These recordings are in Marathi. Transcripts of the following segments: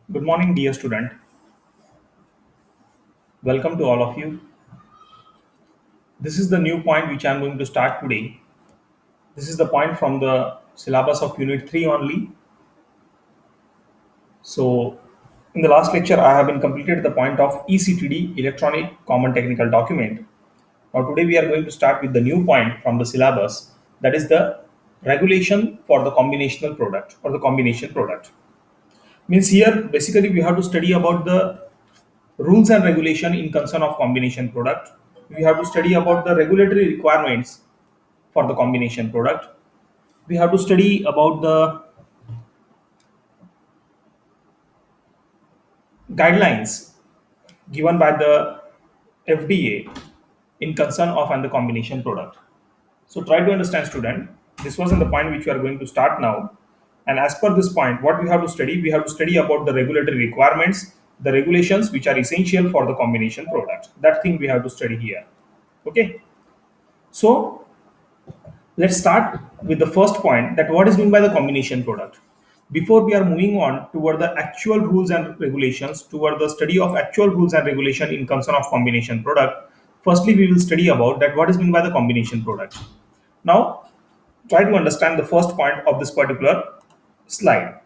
Good morning, dear student. Welcome to all of you. This is the new point which I am going to start today. This is the point from the syllabus of Unit 3 only. So, in the last lecture, I have been completed the point of ECTD, Electronic Common Technical Document. Now, today we are going to start with the new point from the syllabus, that is the regulation for the combinational product or the combination product. Means here, basically, we have to study about the rules and regulation in concern of combination product. We have to study about the regulatory requirements for the combination product. We have to study about the guidelines given by the FDA in concern of and the combination product. So try to understand, student. This was in the point which we are going to start now. And as per this point, what we have to study, we have to study about the regulatory requirements, the regulations which are essential for the combination product. That thing we have to study here. Okay. So let's start with the first point, that what is meant by the combination product. Before we are moving on toward the actual rules and regulations, toward the study of actual rules and regulation in concern of combination product, firstly we will study about that what is meant by the combination product. Now try to understand the first point of this particular slide.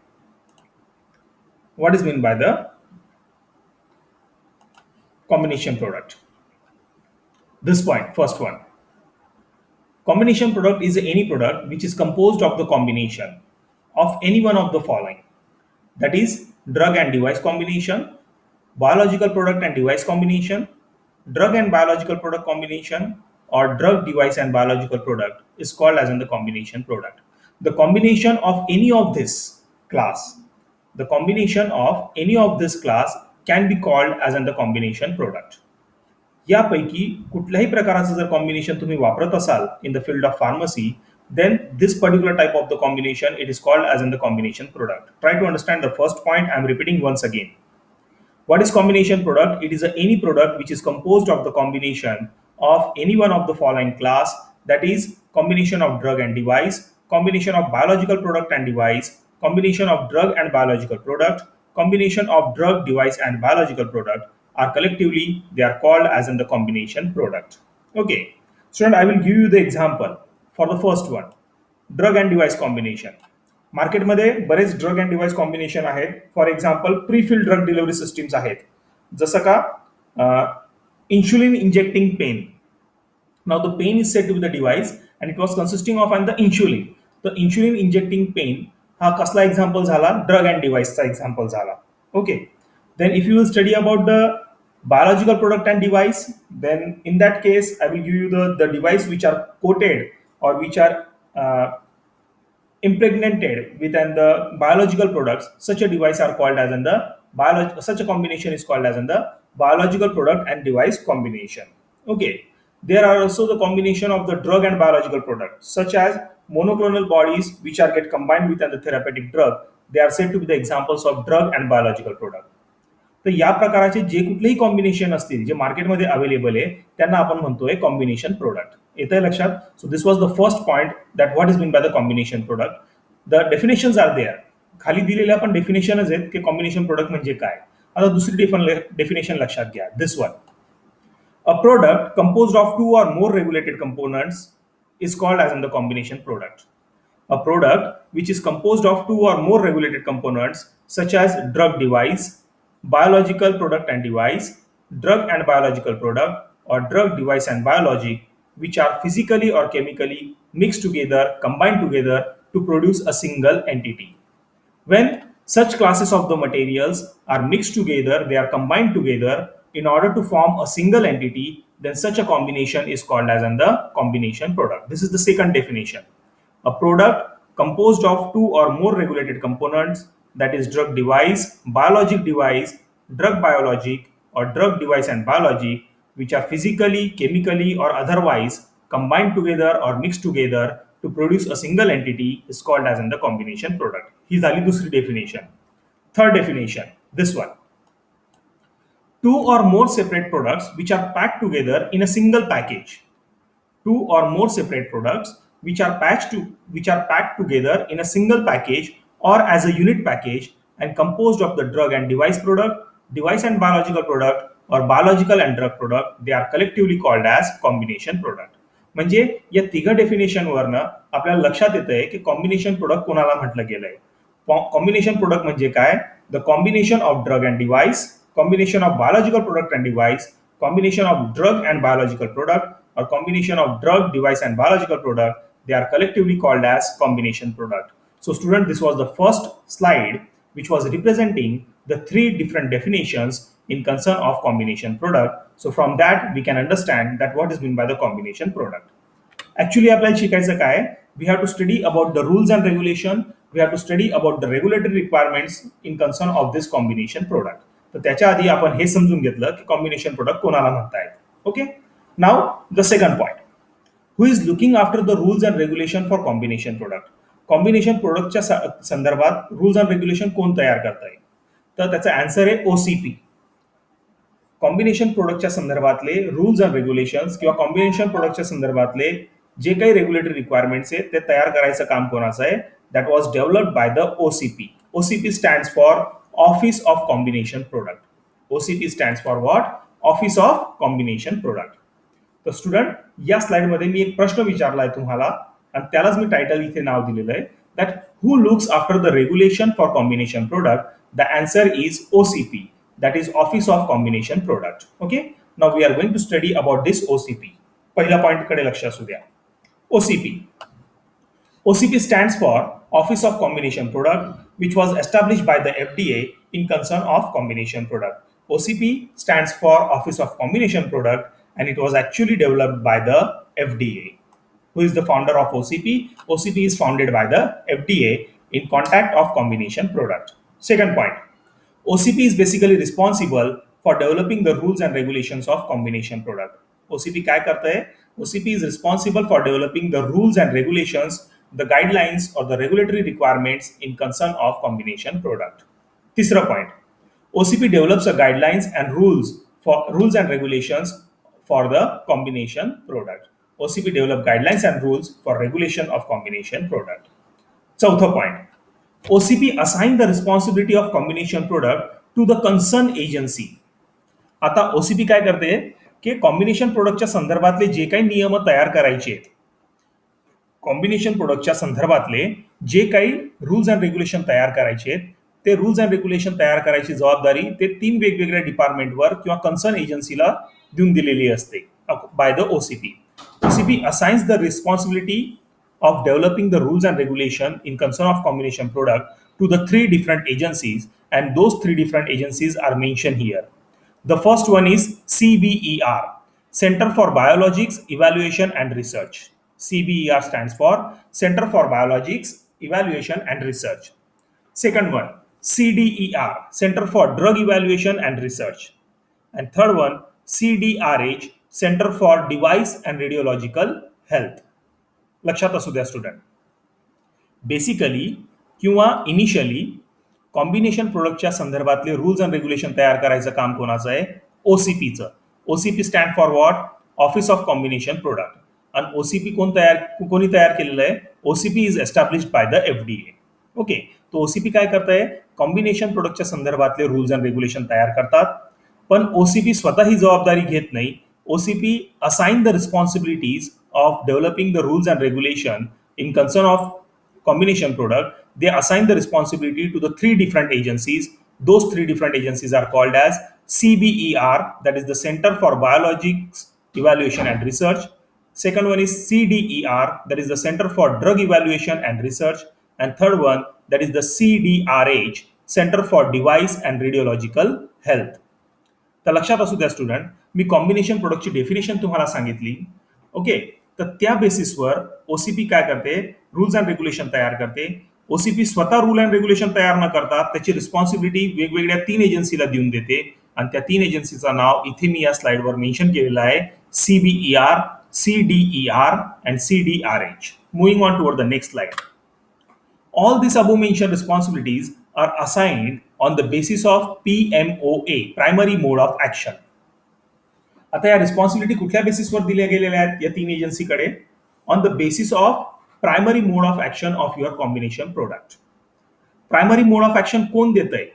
What is meant by the combination product? This point, first one. Combination product is any product which is composed of the combination of any one of the following. That is drug and device combination, biological product and device combination, drug and biological product combination, or drug device and biological product is called as in the combination product. The combination of any of this class, the combination of any of this class can be called as in the combination product. यापैकी कुठल्याही प्रकाराचं जर कॉम्बिनेशन तुम्ही वापरत असाल in the field of pharmacy, then this particular type of the combination it is called as in the combination product. Try to understand the first point. I am repeating once again. What is combination product? It is any product which is composed of the combination of any one of the following class, that is combination of drug and device, combination of biological product and device, combination of drug and biological product, combination of drug, device and biological product, are collectively they are called as in the combination product. Okay. Student, I will give you the example for the first one. Drug and device combination. मार्केटमध्ये बरेच ड्रग अँड डिव्हाइस कॉम्बिनेशन आहेत. For example prefill drug delivery systems आहेत, जसं का insulin injecting pen. Now the pen is said to be the device and it was consisting of and the insulin. The insulin injecting pen हा कसला एक्झाम्पल झाला? ड्रग अँड डिव्हाइसचा एक्झाम्पल झाला. Okay. Then if you will study about the biological product and device, then in that case I will give you the device which are coated or which are impregnated within the biological products. Such a device are called as in the such a combination is called as in the biological product and device combination. Okay. There are also the combination of the drug and biological products, such as monoclonal bodies which are get combined within the therapeutic drug. They are said to be the examples of drug and biological product. तर या प्रकारचे जे कुठलेही कॉम्बिनेशन असतील जे मार्केटमध्ये अवेलेबल आहे त्यांना आपण म्हणतोय कॉम्बिनेशन प्रोडक्ट. येतंय लक्षात? So this was the first point, that what is mean by the combination product. The definitions are there. खाली दिलेल्या पण डेफिनेशनच आहेत की कॉम्बिनेशन प्रोडक्ट म्हणजे काय. आता दुसरी डेफिनेशन लक्षात घ्या. दिस one. A product composed of two or more regulated components is called as in the combination product. A product which is composed of two or more regulated components such as drug device, biological product and device, drug and biological product, or drug device and biologic, which are physically or chemically mixed together, combined together to produce a single entity. When such classes of the materials are mixed together, they are combined together in order to form a single entity, then such a combination is called as in the combination product. This is the second definition. A product composed of two or more regulated components, that is drug device, biologic device, drug biologic, or drug device and biologic, which are physically, chemically, or otherwise combined together or mixed together to produce a single entity, is called as in the combination product. ही झाली दुसरी definition. Third definition, this one. Two or more separate products which are packed together in a single package. Two or more separate products which are packed together in a single package or as a unit package and composed of the drug and device product, device and biological product, or biological and drug product, they are collectively called as combination product. म्हणजे या तिघ डेफिनेशनवरनं आपल्याला लक्षात येतंय की कॉम्बिनेशन प्रोडक्ट कोणाला म्हटलं गेलंय. कॉम्बिनेशन प्रोडक्ट म्हणजे काय? The combination of drug and device, combination of biological product and device, combination of drug and biological product, or combination of drug, device, and biological product, they are collectively called as combination product. So student, this was the first slide which was representing the three different definitions in concern of combination product. So from that we can understand that what is meant by the combination product. Actually आपल्याला शिकायचं काय? We have to study about the rules and regulation. We have to study about the regulatory requirements in concern of this combination product. तर त्याच्या आधी आपण हे समजून घेतलं की कॉम्बिनेशन प्रोडक्ट कोणाला म्हणतायत. Okay, now the second point, who is looking after the rules and regulation for combination product. Combination प्रोडक्टच्या संदर्भात रूल्स अँड रेग्युलेशन कोण तयार करताय? तर त्याचा आन्सर आहे ओसीपी. कॉम्बिनेशन प्रोडक्टच्या संदर्भातले रूल्स अँड रेग्युलेशन्स किंवा कॉम्बिनेशन प्रोडक्टच्या संदर्भातले जे काही रेग्युलेटरी रिक्वायरमेंट्स आहेत ते तयार करायचं काम कोणाचं आहे? That was developed bye the OCP. OCP stands for Office of Combination Product. OCP stands for what? Office of Combination Product. तर स्टुडंट, या स्लाइडमध्ये मी एक प्रश्न विचारला आहे तुम्हाला आणि त्यालाच मी टायटल इथे नाव दिलेलं आहे, that who looks after the regulation for combination product. The answer is OCP, that is office of combination product. Okay, now we are going to study about this OCP. पहिल्या पॉइंटकडे लक्ष असू द्या. OCP. OCP stands for Office of Combination Product, which was established by the FDA in concern of combination product. OCP stands for Office of Combination Product, and it was actually developed by the FDA. Who is the founder of OCP? OCP is founded by the FDA in contact of combination product. Second point, OCP is basically responsible for developing the rules and regulations of combination product. OCP काय करता है? OCP is responsible for developing the rules and regulations, the guidelines or the regulatory requirements in concern of combination product. तीसरा point, OCP develops a guidelines and rules and regulations for the combination product. OCP develop guidelines and rules for regulation of combination product. चौथा point, OCP assign the responsibility of combination product to the concerned agency. आता OCP काय करते की कॉम्बिनेशन प्रोडक्टच्या संदर्भातले जे काही नियम तयार करायचे आहेत, कॉम्बिनेशन प्रोडक्टच्या संदर्भातले जे काही रूल्स अँड रेग्युलेशन तयार करायचे आहेत, ते रूल्स अँड रेग्युलेशन तयार करायची जबाबदारी ते 3 वेगवेगळ्या डिपार्टमेंटवर किंवा कन्सर्न एजन्सीला देऊन दिलेली असते by the OCP. OCP assigns the responsibility of developing the rules and regulation in concern of combination product to the 3 different agencies, and those 3 different agencies are mentioned here. The first one is CBER, Center for Biologics Evaluation and Research. CBER stands for Center for Biologics Evaluation and Research. Second one, CDER, Center for Drug Evaluation and Research. And third one, CDRH, Center for Device and Radiological Health. लक्षात असू द्या स्टुडंट, बेसिकली किंवा इनिशियली कॉम्बिनेशन प्रोडक्टच्या संदर्भातले रूल्स अँड रेग्युलेशन तयार करायचं काम कोणाचं आहे? ओसीपीचं. OCP stand for what? Office of combination product. आणि ओसीपी कोणी तयार केलेलं आहे? OCP is established by the FDA. Okay, तो ओसीपी काय करताय? कॉम्बिनेशन प्रोडक्टच्या संदर्भातले रूल्स अँड रेग्युलेशन तयार करतात, पण ओसीपी स्वतः ही जबाबदारी घेत नाही. OCP assign the responsibilities of developing the rules and regulation in concern of combination product. They assign the responsibility to the 3 different agencies. Those 3 different agencies are called as CBER, that is the Center for Biologics Evaluation and Research. Second one is CDER, that is the Center for Drug Evaluation and Research. And third one, that is the CDRH, Center for Device and Radiological Health. तर लक्षात असू द्या स्टुडंट, मी कॉम्बिनेशन प्रोडक्टची डेफिनेशन तुम्हाला सांगितली. ओके, तर त्या बेसिसवर ओसीपी काय करते? रूल्स अँड रेग्युलेशन तयार करते. ओसीपी स्वतः रूल अँड रेग्युलेशन तयार न करता त्याची रिस्पॉन्सिबिलिटी वेगवेगळ्या 3 एजन्सीला देऊन देते, आणि त्या 3 एजन्सीचं नाव इथे मी या स्लाइडवर मेन्शन केलेलं आहे, CBER, CDER and CDRH. Moving on toward the next slide. All these above mentioned responsibilities are assigned on the basis of PMOA, primary mode of action. आता या रिस्पॉन्सिबिलिटी कुठल्या बेसिसवर दिल्या गेलेल्या आहेत या 3 एजन्सीकडे? On the basis of primary mode of action of your combination product. Primary mode of action कोण देत आहे?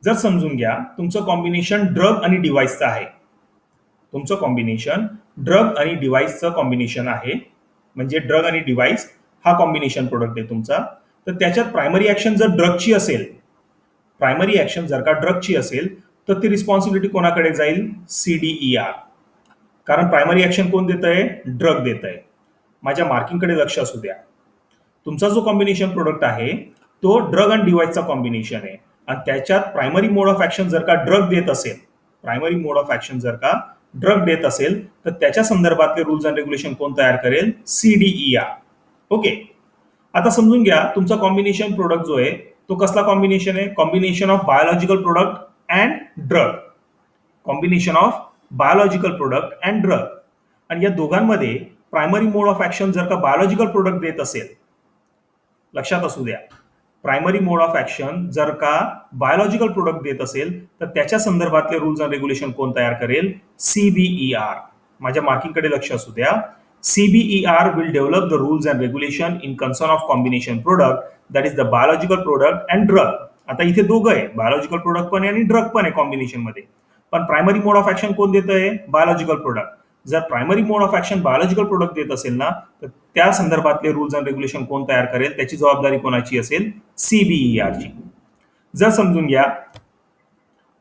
जर समजून घ्या तुमचं कॉम्बिनेशन ड्रग आणि डिव्हाइसचं आहे. तुमचं कॉम्बिनेशन ड्रग आणि डिव्हाइसचं कॉम्बिनेशन आहे, म्हणजे ड्रग आणि डिव्हाइस हा कॉम्बिनेशन प्रोडक्ट आहे तुमचा. तर त्याच्यात प्रायमरी ऍक्शन जर ड्रगची असेल, प्रायमरी ऍक्शन जर का ड्रगची असेल तर ती रिस्पॉन्सिबिलिटी कोणाकडे जाईल? CDER. कारण प्रायमरी ऍक्शन कोण देत आहे? ड्रग देत आहे. माझ्या मार्किंगकडे लक्ष असू द्या. तुमचा जो कॉम्बिनेशन प्रोडक्ट आहे तो ड्रग आणि डिव्हाइसचा कॉम्बिनेशन आहे आणि त्याच्यात प्रायमरी मोड ऑफ ऍक्शन जर का ड्रग देत असेल, प्रायमरी मोड ऑफ ऍक्शन जर का ड्रग देत असेल तर त्याच्या संदर्भातले रूल्स अँड रेग्युलेशन कोण तयार करेल? CDER. ओके. आता समजून घ्या तुमचा कॉम्बिनेशन प्रोडक्ट जो आहे तो कसला कॉम्बिनेशन आहे? Combination of biological product and drug. Combination of biological product and drug. आणि या दोघांमध्ये प्रायमरी मोड ऑफ ऍक्शन जर का बायोलॉजिकल प्रोडक्ट देत असेल, लक्षात असू द्या, प्रायमरी मोड ऑफ ऍक्शन जर का बायोलॉजिकल प्रोडक्ट देत असेल तर त्याच्या संदर्भातले रूल्स अँड रेग्युलेशन कोण तयार करेल? CBER. माझ्या मार्किंगकडे लक्ष असू द्या. CBER will develop the rules and regulation in concern of combination product, that is the biological product and drug. आता इथे दोघं आहे, बायोलॉजिकल प्रोडक्ट पण आहे आणि ड्रग पण आहे कॉम्बिनेशन मध्ये. पण प्रायमरी मोड ऑफ ऍक्शन कोण देत आहे? Biological product. जर primary mode of action biological product देत असेल ना तर त्या संदर्भातले रूल्स अँड रेग्युलेशन कोण तयार करेल? त्याची जबाबदारी कोणाची असेल? CBER ची. जर समजून घ्या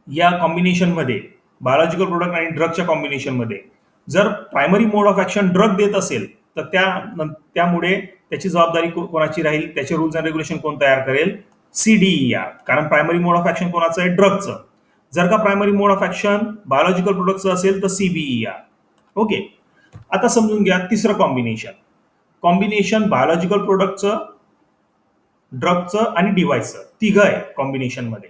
या कॉम्बिनेशन मध्ये बायोलॉजिकल प्रोडक्ट आणि ड्रगच्या कॉम्बिनेशन मध्ये जर primary mode of action drug देत असेल तर त्यामुळे त्याची जबाबदारी कोणाची राहील? त्याचे रूल्स अँड रेग्युलेशन कोण तयार करेल? CDER. कारण प्रायमरी मोड ऑफ ऍक्शन कोणाचं आहे? ड्रगचं. जर का primary mode of action biological प्रोडक्टचं असेल तर CBER. ओके. आता समजून घ्या तिसरं कॉम्बिनेशन, कॉम्बिनेशन बायोलॉजिकल प्रोडक्टचं, ड्रगचं आणि डिव्हाइसचं. तिघं आहे कॉम्बिनेशन मध्ये.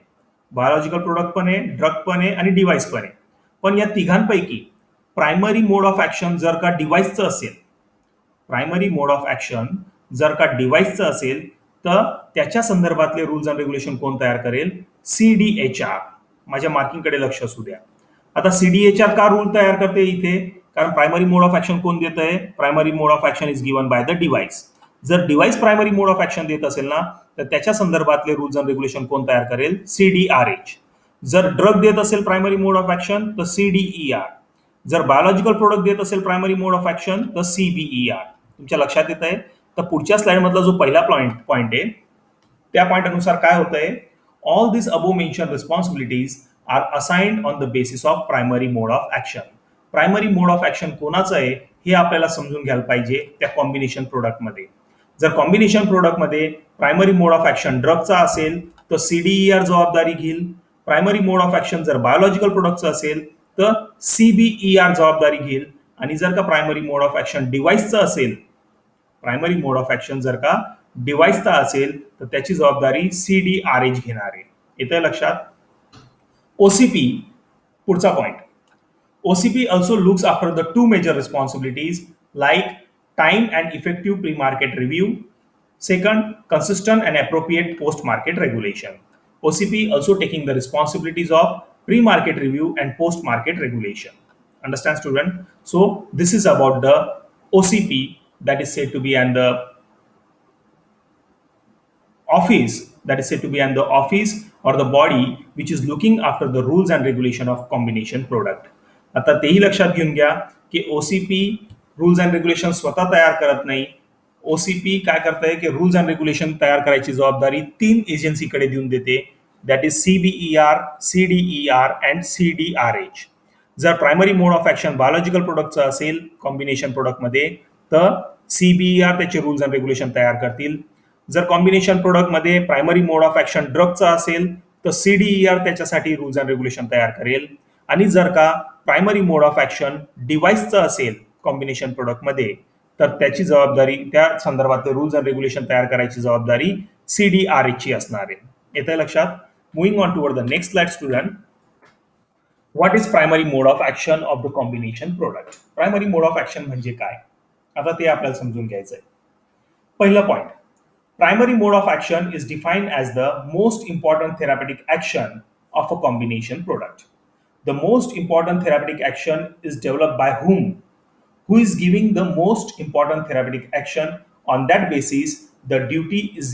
बायोलॉजिकल प्रोडक्ट पण आहे, ड्रग पण आहे आणि डिव्हाइस पण आहे. पण या तिघांपैकी प्रायमरी मोड ऑफ ऍक्शन जर का डिव्हाइसचं असेल, प्रायमरी मोड ऑफ ऍक्शन जर का डिव्हाइसचं असेल तर त्याच्या संदर्भातले रूल्स अँड रेग्युलेशन कोण तयार करेल? CDHR. माझ्या मार्किंगकडे लक्ष असू द्या. आता CDHR का रूल तयार करते इथे? कारण प्रायमरी मोड ऑफ ऍक्शन कोण देत आहे? Primary mode of action is given by the device. जर device primary mode of action देत असेल ना तर त्याच्या संदर्भातले रूल्स अँड रेग्युलेशन कोण तयार करेल? CDRH. जर ड्रग देत असेल प्रायमरी मोड ऑफ ऍक्शन तर CDER. जर बायोलॉजिकल प्रोडक्ट देत असेल प्रायमरी मोड ऑफ ऍक्शन तर CBER. तुमच्या लक्षात येत आहे? तर पुढच्या स्लाइड मधला जो पहिला पॉइंट आहे त्या पॉइंट अनुसार काय होतंय? All this above mention responsibilities are assigned on the basis of primary mode of action. Primary mode of action कोणाचं आहे हे आपल्याला समजून घ्यायला पाहिजे त्या कॉम्बिनेशन प्रोडक्टमध्ये. जर कॉम्बिनेशन प्रोडक्टमध्ये प्रायमरी मोड ऑफ ऍक्शन ड्रगचा असेल तर CDER जबाबदारी घेईल. प्रायमरी मोड ऑफ ऍक्शन जर बायोलॉजिकल प्रोडक्टचं असेल तर CBER जबाबदारी घेईल. आणि जर का प्रायमरी मोड ऑफ ऍक्शन डिव्हाइसचं असेल, प्रायमरी मोड ऑफ ऍक्शन जर का डिव्हाइसचा असेल तर त्याची जबाबदारी CDRH घेणार आहे. येतंय लक्षात? OCP, पुढचा point. OCP also looks after the two major responsibilities like time and effective pre-market review. Second, consistent and appropriate post-market regulation. OCP also taking the responsibilities of pre-market review and post-market regulation. Understand, student? So this is about the OCP, that is said to be and the office, that is said to be and the office or the body which is looking after the rules and regulation of combination product. आता तेही लक्षात घेऊन घ्या की OCP रूल्स अँड रेग्युलेशन स्वतः तयार करत नाही. OCP काय करतंय की रूल्स अँड रेग्युलेशन तयार करायची जबाबदारी 3 एजन्सीकडे देऊन देते, that is CBER, CDER and CDRH. जर primary mode of action biological प्रोडक्टचं असेल कॉम्बिनेशन प्रोडक्टमध्ये तर CBER त्याचे रूल्स अँड रेग्युलेशन तयार करतील. जर कॉम्बिनेशन प्रोडक्टमध्ये प्रायमरी मोड ऑफ ऍक्शन ड्रगचा असेल तर CDER त्याच्यासाठी रूल्स अँड रेग्युलेशन तयार करेल. आणि जर का प्रायमरी मोड ऑफ ऍक्शन डिव्हाइसचं असेल कॉम्बिनेशन प्रोडक्टमध्ये तर त्याची जबाबदारी, त्या संदर्भातले रूल्स अँड रेग्युलेशन तयार करायची जबाबदारी CDRH ची असणार आहे. येतंय लक्षात? Moving on toward the next slide student. What is primary mode of action of the combination product? Primary mode of action म्हणजे काय? आता ते आपल्याला समजून घ्यायचं आहे. पहिला point, primary mode of action is defined as the most important therapeutic action of a combination product. The most important therapeutic action is developed by whom? Who is giving the most important therapeutic action? On that basis, the duty is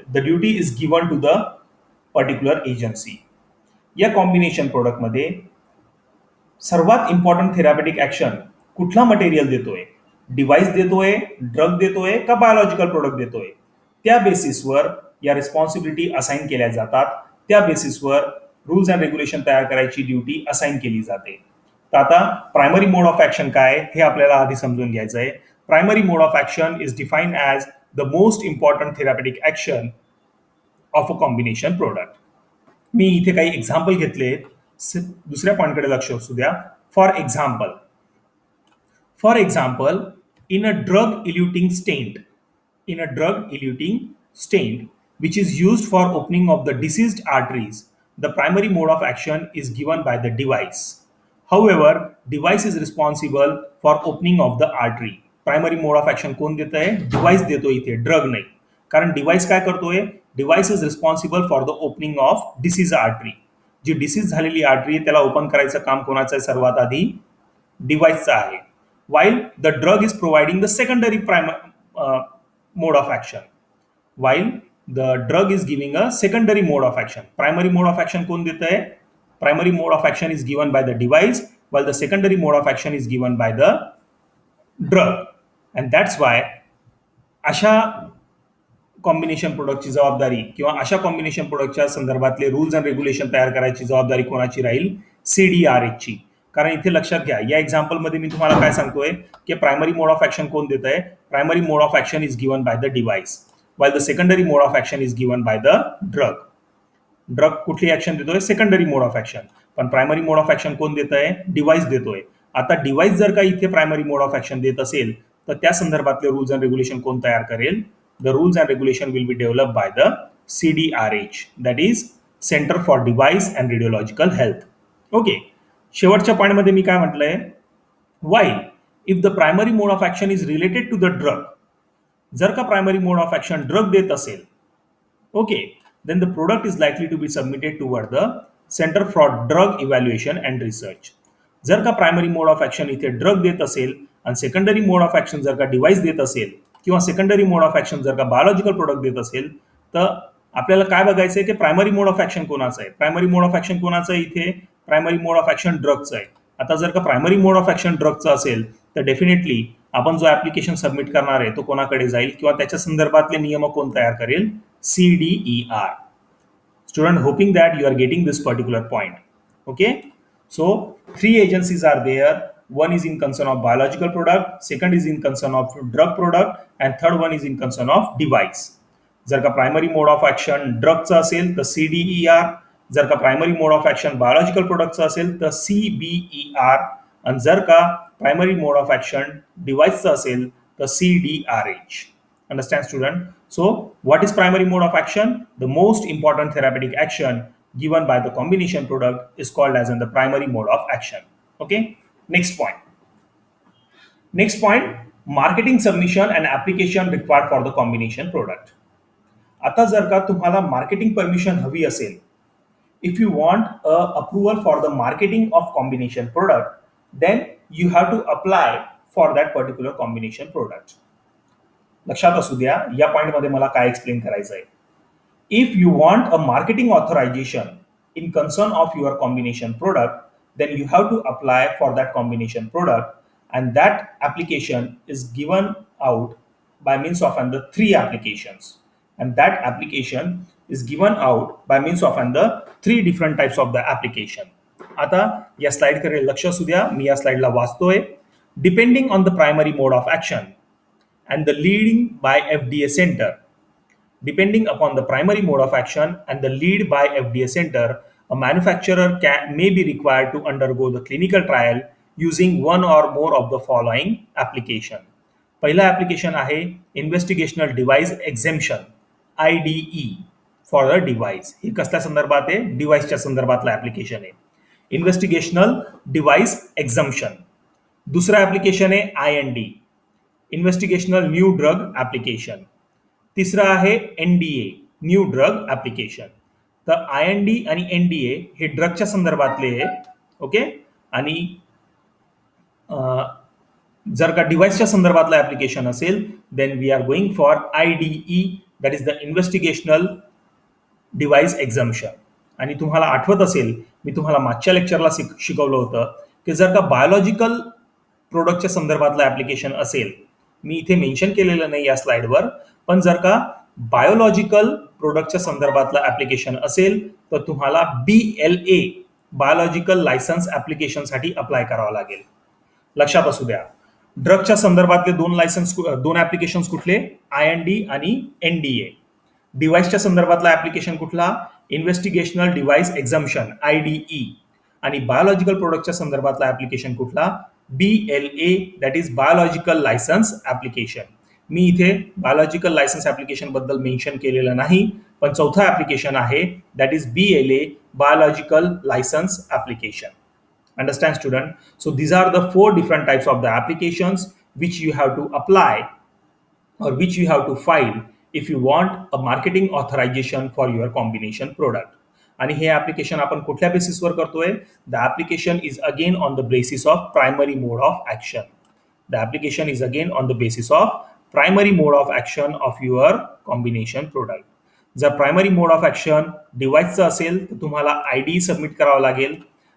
the duty is given to the particular agency. या कॉम्बिनेशन प्रोडक्टमध्ये सर्वात इम्पॉर्टंट थेरापेटिक ऍक्शन कुठला मटेरियल देतोय, डिव्हाइस देतोय, ड्रग देतोय का बायोलॉजिकल प्रोडक्ट देतोय, त्या बेसिसवर या रिस्पॉन्सिबिलिटी असाइन केल्या जातात. त्या बेसिसवर रूल्स अँड रेग्युलेशन तयार करायची ड्युटी असाइन केली जाते. तर आता प्रायमरी मोड ऑफ ऍक्शन काय हे आपल्याला आधी समजून घ्यायचं आहे. Primary mode of action is defined as the most important therapeutic action of a combination product. मी इथे काही एक्झाम्पल घेतले, दुसऱ्या पॉईंटकडे लक्ष असू द्या. For example, in a drug eluting stent which is used for opening of the deceased arteries, the primary mode of action is given by the device. However, device is responsible for opening of the artery. Primary mode of action कोण देत आहे? डिव्हाइस देतो इथे, ड्रग नाही. कारण डिव्हाइस काय करतोय? Device is responsible for the opening of disease artery. जी डिसीज झालेली आर्टरी त्याला ओपन करायचं काम कोणाचं आहे? सर्वात आधी डिव्हाइसचं आहे. while the drug is providing the secondary mode of action. While the drug is giving a secondary mode of action. Primary mode of action कोण देत आहे? Primary mode of action is given by the device, while the secondary mode of action is given by the drug. And that's why अशा कॉम्बिनेशन प्रोडक्टची जबाबदारी किंवा अशा कॉम्बिनेशन प्रोडक्टच्या संदर्भातले रूल्स अँड रेग्युलेशन तयार करायची जबाबदारी कोणाची राहील? CDRHची. कारण इथे लक्षात घ्या, या एक्झाम्पलमध्ये मी तुम्हाला काय सांगतोय की प्रायमरी मोड ऑफ ऍक्शन कोण देत आहे? Primary mode of action is given by the device, while the secondary mode of action is given by the drug. Drug कुठली ऍक्शन देतोय? Secondary mode of action. पण प्रायमरी मोड ऑफ ऍक्शन कोण देत आहे? डिव्हाइस देतोय. आता डिव्हाइस जर का इथे प्रायमरी मोड ऑफ ऍक्शन देत असेल तर त्या संदर्भातले रूल्स अँड रेग्युलेशन कोण तयार करेल? The rules and regulation will be develop by the CDRH, that is center for device and radiological health. Okay. शेवटच्या पॉईंटमध्ये मी काय म्हटलंय? While if the primary mode of action is related to the drug, जर का primary mode of action drug देत असेल, okay, then the product is likely to be submitted toward the Center for Drug Evaluation and Research. जर का प्रायमरी मोड ऑफ ऍक्शन इथे ड्रग देत असेल आणि सेकंडरी मोड ऑफ ऍक्शन जर का डिव्हाइस देत असेल किंवा सेकंडरी मोड ऑफ ऍक्शन जर का बायोलॉजिकल प्रोडक्ट देत असेल, तर आपल्याला काय बघायचं आहे की प्रायमरी मोड ऑफ ऍक्शन कोणाचं आहे? प्रायमरी मोड ऑफ ऍक्शन कोणाचं आहे? इथे प्रायमरी मोड ऑफ ऍक्शन ड्रगचं आहे. आता जर का प्रायमरी मोड ऑफ ऍक्शन ड्रगचं असेल तर डेफिनेटली आपण जो ऍप्लिकेशन सबमिट करणार आहे तो कोणाकडे जाईल किंवा त्याच्या संदर्भातले नियम कोण तयार करेल? CDER. Student, hoping that you are getting this particular point. Okay, so 3 agencies are there. One is in concern of biological product, second is in concern of drug product, and third one is in concern of device. जर का प्रायमरी मोड ऑफ ऍक्शन ड्रगचं असेल तर CDER, जर का primary mode of action biological प्रोडक्टचं असेल तर CBER, आणि जर का प्रायमरी मोड ऑफ ऍक्शन डिव्हाइसचं असेल तर CDRH. Understand, student? So, what is primary mode of action? The most important therapeutic action given by the combination product is called as in the primary mode of action. Okay. Next point. Marketing submission and application required for the combination product. आता जर का तुम्हाला मार्केटिंग परमिशन हवी असेल, if you want a approval for the marketing of combination product, then you have to apply for that particular combination product. लक्षात असू द्या, या पॉइंटमध्ये मला काय एक्सप्लेन करायचं आहे. If you want a marketing authorisation in concern of your combination product, then you have to apply for that combination product, and that application is given out by means of under 3 applications, and that application is given out by means of under 3 different types of the application. आता या स्लाइडकडे लक्ष असू द्या, मी या स्लाइडला वाचतोय. Depending on the primary mode of action and the leading by FDA center. Depending upon the primary mode of action and the lead by FDA center, a manufacturer may be required to undergo the clinical trial using one or more of the following application. पहिला application आहे Investigational Device Exemption, IDE, for a device. हे कसल्या संदर्भात आहे? डिव्हाइसच्या संदर्भातला ऍप्लिकेशन आहे. Investigational Device Exemption. दुसरा ऍप्लिकेशन आहे IND, इन्व्हेस्टिगेशनल न्यू ड्रग ऍप्लिकेशन. तिसरा आहे NDA, न्यू ड्रग ऍप्लिकेशन. तर IND आणि NDA हे ड्रगच्या संदर्भातले आहे. ओके. आणि जर का डिव्हाइसच्या संदर्भातला ऍप्लिकेशन असेल, then we are going for IDE, that is the investigational device exemption. आणि तुम्हाला आठवत असेल, मी तुम्हाला मागच्या लेक्चरला शिकवलं होतं की जर का बायोलॉजिकल प्रोडक्टच्या संदर्भातलं ॲप्लिकेशन असेल, मी इथे मेन्शन केलेलं नाही या स्लाइडवर, पण जर का बायोलॉजिकल प्रोडक्टच्या संदर्भातलं ॲप्लिकेशन असेल तर तुम्हाला BLA बायोलॉजिकल लायसन्स ॲप्लिकेशनसाठी अप्लाय करावं लागेल. लक्षात असू द्या, ड्रगच्या संदर्भातले दोन ॲप्लिकेशन्स कुठले? IND आणि NDA. डिव्हाइसच्या संदर्भातला ॲप्लिकेशन कुठला? Investigational device exemption IDE. आणि बायोलॉजिकल प्रोडक्टच्या संदर्भातला ॲप्लिकेशन कुठला? BLA, that is biological licence application. मी इथे बायोलॉजिकल लायसन्स ॲप्लिकेशन बद्दल मेन्शन केलेलं नाही, पण चौथं ॲप्लिकेशन आहे that is BLA biological licence application. Understand, student? So these are the 4 different types of the applications which you have to apply or which you have to file if you want a marketing authorization for your combination product. आणि हे ऍप्लिकेशन आपण कुठल्या बेसिसवर करतोय? The application is again on the basis of primary mode of action. The application is again on the basis of primary mode of action of your combination product. जर प्रायमरी मोड ऑफ ऍक्शन डिव्हाइसचं असेल तर तुम्हाला IDE सबमिट करावं लागेल.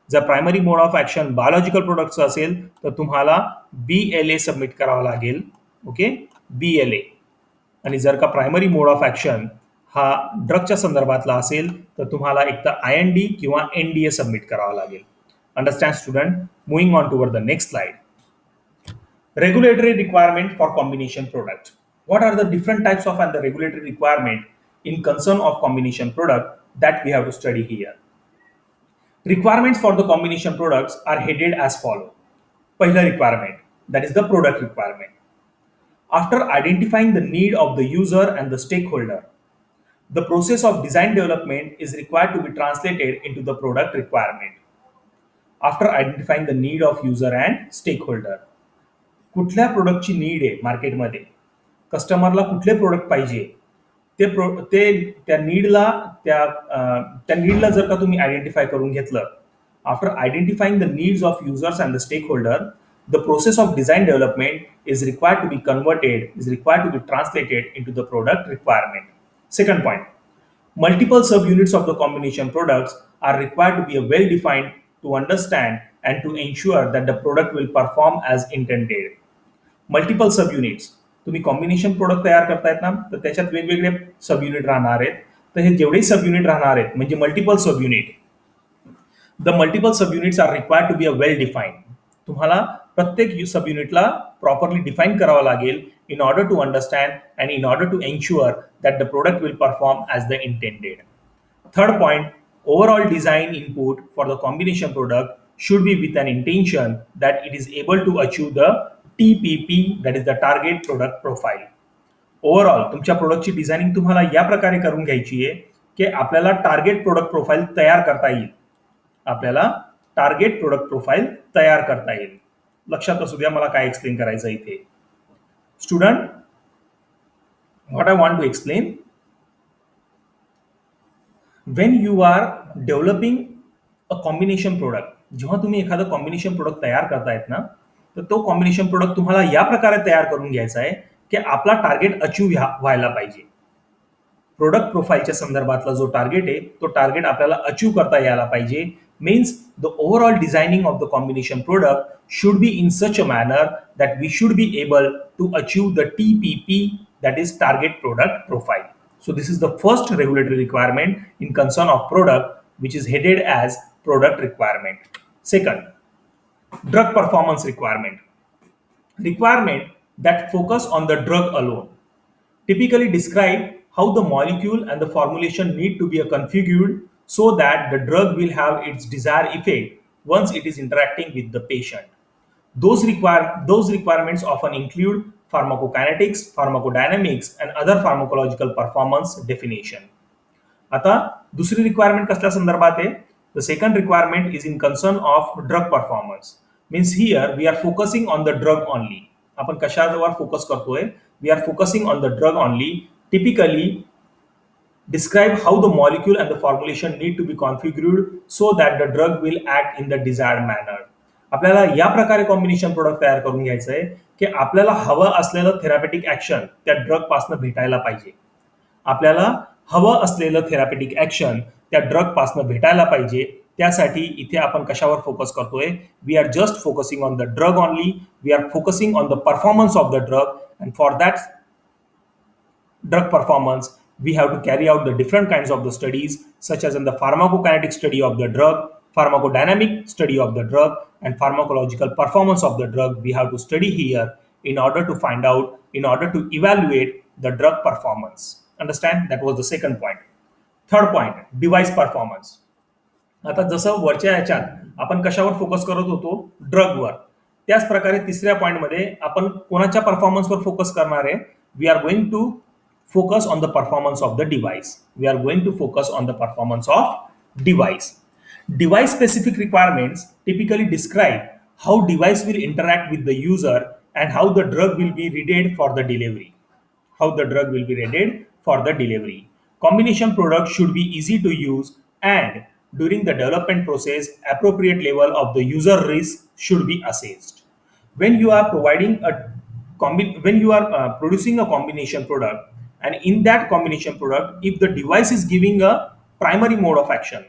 जर primary mode of action biological प्रोडक्टचं असेल तर तुम्हाला BLA सबमिट करावं लागेल. Okay, BLA. आणि जर का प्रायमरी मोड ऑफ ऍक्शन हा ड्रगच्या संदर्भातला असेल तर तुम्हाला एक तर IND किंवा NDA सबमिट करावा लागेल. Understand, student? Moving on toward the next slide. Regulatory requirement for combination product. What are the different types of and the regulatory requirement in concern of combination product that we have to study here? Requirements for the combination products are headed as follow. पहिला requirement, that is the product requirement. After identifying the need of the user and the stakeholder, the process of design development is required to be translated into the product requirement. After identifying the need of user and stakeholder, कुठल्या प्रोडक्टची नीड आहे मार्केटमध्ये, कस्टमरला कुठले प्रोडक्ट पाहिजे, त्या नीडला जर का तुम्ही आयडेंटिफाय करून घेतलं, after identifying the needs of users and the stakeholder, the process of design development is required to be converted, is required to be translated into the product requirement. Second point, multiple subunits of the combination products are required to be well defined to understand and to ensure that the product will perform as intended. Multiple sub units, तुम्ही कॉम्बिनेशन प्रोडक्ट तयार करतायत ना, तर त्याच्यात वेगवेगळे सब युनिट राहणार आहेत. तर हे जेवढे सब युनिट राहणार आहेत म्हणजे multiple sub unit, the multiple sub units are required to be a well defined. तुम्हाला प्रत्येक सब युनिटला प्रॉपरली डिफाईन करावं लागेल in order to understand and in order to ensure that the product will perform as the intended. Third point, overall design input for the combination product should be with an intention that it is able to achieve the TPP, that is the target product profile. Overall तुमच्या प्रोडक्टची डिझायनिंग तुम्हाला या प्रकारे करून घ्यायची आहे की आपल्याला टार्गेट प्रोडक्ट प्रोफाईल तयार करता येईल. आपल्याला टार्गेट प्रोडक्ट प्रोफाईल तयार करता येईल. लक्षात असू द्या मला काय एक्सप्लेन करायचं इथे. Student, what I want to explain, when you are developing a combination product, जेव्हा तुम्ही एखादं कॉम्बिनेशन प्रोडक्ट तयार करतायत ना, तर तो कॉम्बिनेशन प्रोडक्ट तुम्हाला या प्रकारे तयार करून घ्यायचा आहे की आपला टार्गेट अचीव व्हायला पाहिजे. प्रोडक्ट प्रोफाईलच्या संदर्भातला जो टार्गेट आहे तो टार्गेट आपल्याला अचीव करता यायला पाहिजे. Means the overall designing of the combination product should be in such a manner that we should be able to achieve the TPP, that is target product profile. So this is the first regulatory requirement in concern of product, which is headed as product requirement. Second, drug performance requirement. Requirement that focus on the drug alone. Typically describe how the molecule and the formulation need to be configured so that the drug will have its desired effect once it is interacting with the patient. Those requirements often include pharmacokinetics, pharmacodynamics, and other pharmacological performance definition. आता दुसरी रिक्वायरमेंट कसल्या संदर्भात आहे? The second requirement is in concern of drug performance. Means here we are focusing on the drug only. आपण कशावर फोकस करतोय? We are focusing on the drug only. Typically describe how the molecule and the formulation need to be configured so that the drug will act in the desired manner. आपल्याला या प्रकारे कॉम्बिनेशन प्रोडक्ट तयार करून घ्यायचं आहे की आपल्याला हवं असलेलं थेरापेटिक ऍक्शन त्या ड्रग पासून भेटायला पाहिजे. आपल्याला हवं असलेलं थेरापेटिक ॲक्शन त्या ड्रगपासनं भेटायला पाहिजे. त्यासाठी इथे आपण कशावर फोकस करतोय? We are just focusing on the drug only. We are focusing on the performance of the drug, and for that drug performance, we have to carry out the different kinds of the studies, such as in the pharmacokinetic study of the drug, pharmacodynamic study of the drug, and pharmacological performance of the drug. We have to study here in order to find out, in order to evaluate the drug performance. Understand? That was the second point. Third point, device performance. आता जसं वरच्या ह्याच्यात आपण कशावर फोकस करत होतो? ड्रगवर. त्याच प्रकारे तिसऱ्या पॉईंटमध्ये आपण कोणाच्या परफॉर्मन्सवर फोकस करणार आहे? We are going to focus on the performance of the device. We are going to focus on the performance of device. Device specific requirements typically describe how device will interact with the user and how the drug will be readied for the delivery. How the drug will be readied for the delivery. Combination product should be easy to use, and during the development process, appropriate level of the user risk should be assessed. When you are providing a when you are producing a combination product, and in that combination product, if the device is giving a primary mode of action,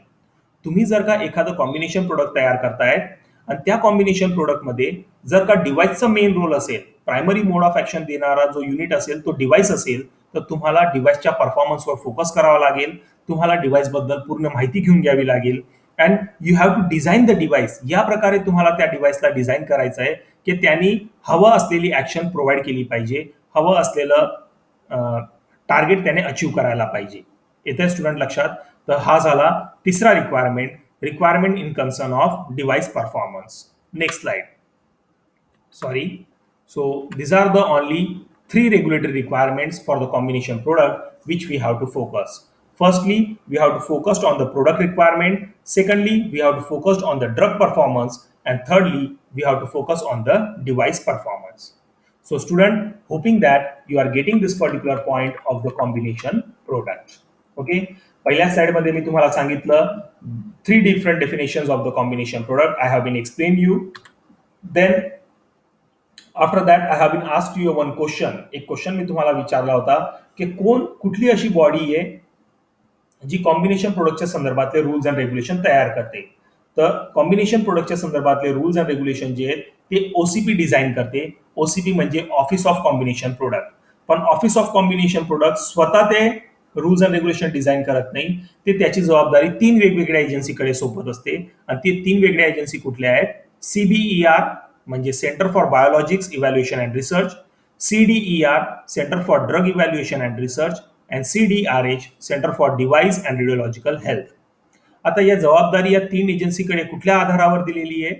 तुम्ही जर का एखादं कॉम्बिनेशन प्रोडक्ट तयार करतायत आणि त्या कॉम्बिनेशन प्रोडक्टमध्ये जर का डिव्हाइसचा मेन रोल असेल, प्रायमरी मोड ऑफ ॲक्शन देणारा जो युनिट असेल तो डिव्हाइस असेल, तर तुम्हाला डिव्हाइसच्या परफॉर्मन्सवर फोकस करावा लागेल. तुम्हाला डिव्हाइसबद्दल पूर्ण माहिती घेऊन घ्यावी लागेल, and you have to design the device. या प्रकारे तुम्हाला त्या डिव्हाइसला डिझाईन करायचं आहे की त्यांनी हवं असलेली ॲक्शन प्रोव्हाइड केली पाहिजे, हवं असलेलं टार्गेट त्याने अचीव करायला पाहिजे. येते स्टुडंट लक्षात? तर हा झाला तिसरा requirement in concern of device performance. Next slide. Sorry. So these are the only 3 regulatory requirements for the combination product which we have to focus. Firstly, we have to focus on the product requirement. Secondly, we have to focus on the drug performance. And thirdly, we have to focus on the device performance. So student, hoping that you are getting this particular point of the combination product. Okay. पहिल्या स्लाइडमध्ये मी तुम्हाला सांगितलं 3 different definitions of the combination product. I have been explained you. Then after that I have been asked you one question. एक क्वेश्चन मी तुम्हाला विचारला होता की कुठली अशी बॉडी आहे जी कॉम्बिनेशन प्रोडक्टच्या संदर्भातले रूल्स अँड रेग्युलेशन तयार करते. तर कॉम्बिनेशन प्रोडक्टच्या संदर्भातले रूल्स अँड रेग्युलेशन जे आहेत ते ओसीपी डिझाईन करते. ओसीपी म्हणजे ऑफिस ऑफ कॉम्बिनेशन प्रोडक्ट. पण ऑफिस ऑफ कॉम्बिनेशन प्रोडक्ट स्वतः ते रूल्स अँड रेग्युलेशन डिझाईन करत नाही. ते त्याची जबाबदारी 3 वेगवेगळ्या एजन्सीकडे सोपत असते. आणि ते 3 वेगळ्या एजन्सी कुठल्या आहेत? CBER म्हणजे center for biologics evaluation and research, CDER center for drug evaluation and research, and CDRH center for device and radiological health. आता या जबाबदारी या 3 एजन्सीकडे कुठल्या आधारावर दिलेली आहे?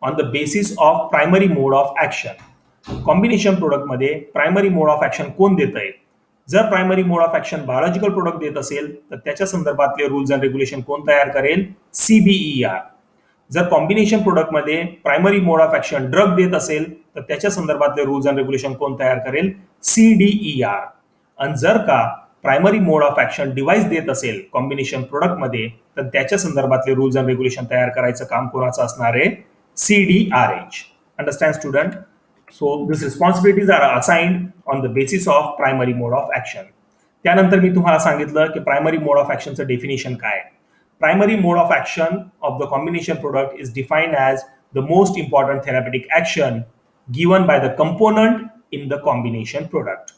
On the basis of primary mode of action. Combination प्रोडक्टमध्ये प्रायमरी मोड ऑफ ॲक्शन कोण देत आहे? जर primary mode of action biological product देत असेल तर त्याच्या संदर्भातले रूल्स अँड रेग्युलेशन कोण तयार करेल? CBER. जर कॉम्बिनेशन प्रोडक्टमध्ये primary mode of action drug देत असेल तर त्याच्या संदर्भातले रूल्स अँड रेग्युलेशन कोण तयार करेल? CDER. आणि जर का primary mode of action device देत असेल कॉम्बिनेशन प्रोडक्टमध्ये तर त्याच्या संदर्भातले रूल्स अँड रेग्युलेशन तयार करायचं काम कोणाचं असणार आहे? CDRH. Understand student? So this responsibilities are assigned on the basis of primary mode of action. त्यानंतर मी तुम्हाला सांगितलं की प्रायमरी मोड ऑफ ॲक्शनचं डेफिनेशन काय. Primary mode of action of the combination product is defined as the most important therapeutic action given by the component in the combination product.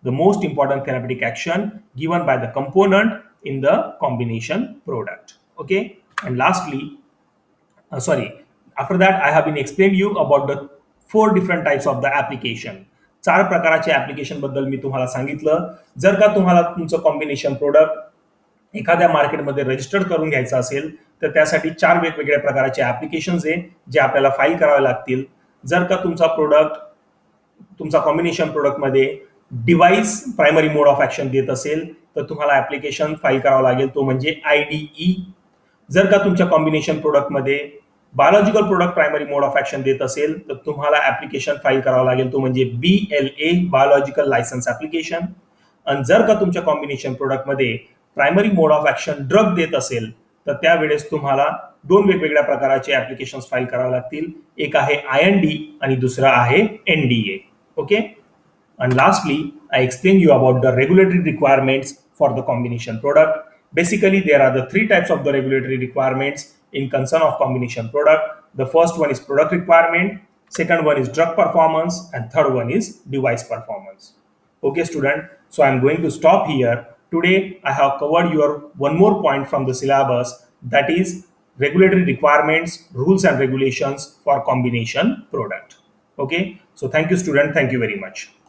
The most important therapeutic action given by the component in the combination product. Okay. And lastly, after that I have been explained you about the 4 different types of the application. 4 प्रकारचे ऍप्लिकेशन बद्दल मी तुम्हाला सांगितलं. जर का तुम्हाला तुमचं कॉम्बिनेशन प्रोडक्ट एखाद्या मार्केटमध्ये रजिस्टर करून घ्यायचं असेल तर त्यासाठी 4 वेगवेगळ्या प्रकारचे ऍप्लिकेशन्स आहे जे आपल्याला फाईल करावे लागतील. जर का तुमचा कॉम्बिनेशन प्रोडक्टमध्ये device primary mode of action देत असेल तर तुम्हाला ऍप्लिकेशन फाईल करावं लागेल, तो म्हणजे IDE. जर का तुमच्या कॉम्बिनेशन प्रोडक्टमध्ये biological product primary mode of action देत असेल तर तुम्हाला ऍप्लिकेशन फाईल करावं लागेल, तो म्हणजे BLA बायोलॉजिकल लायसन्स ॲप्लिकेशन. आणि जर का तुमच्या कॉम्बिनेशन प्रोडक्टमध्ये primary mode of action drug देत असेल तर त्यावेळेस तुम्हाला 2 वेगवेगळ्या प्रकारचे ऍप्लिकेशन फाईल करावे लागतील. एक आहे IND आणि दुसरा आहे NDA. ओके. आणि lastly I explained you about the regulatory requirements for the combination product. Basically, there are the three types of the regulatory requirements in concern of combination product. The first one is product requirement, second one is drug performance, and third one is device performance. Okay, student. So I'm going to stop here. Today, I have covered your one more point from the syllabus, that is regulatory requirements, rules and regulations for combination product. Okay. So thank you, student. Thank you very much.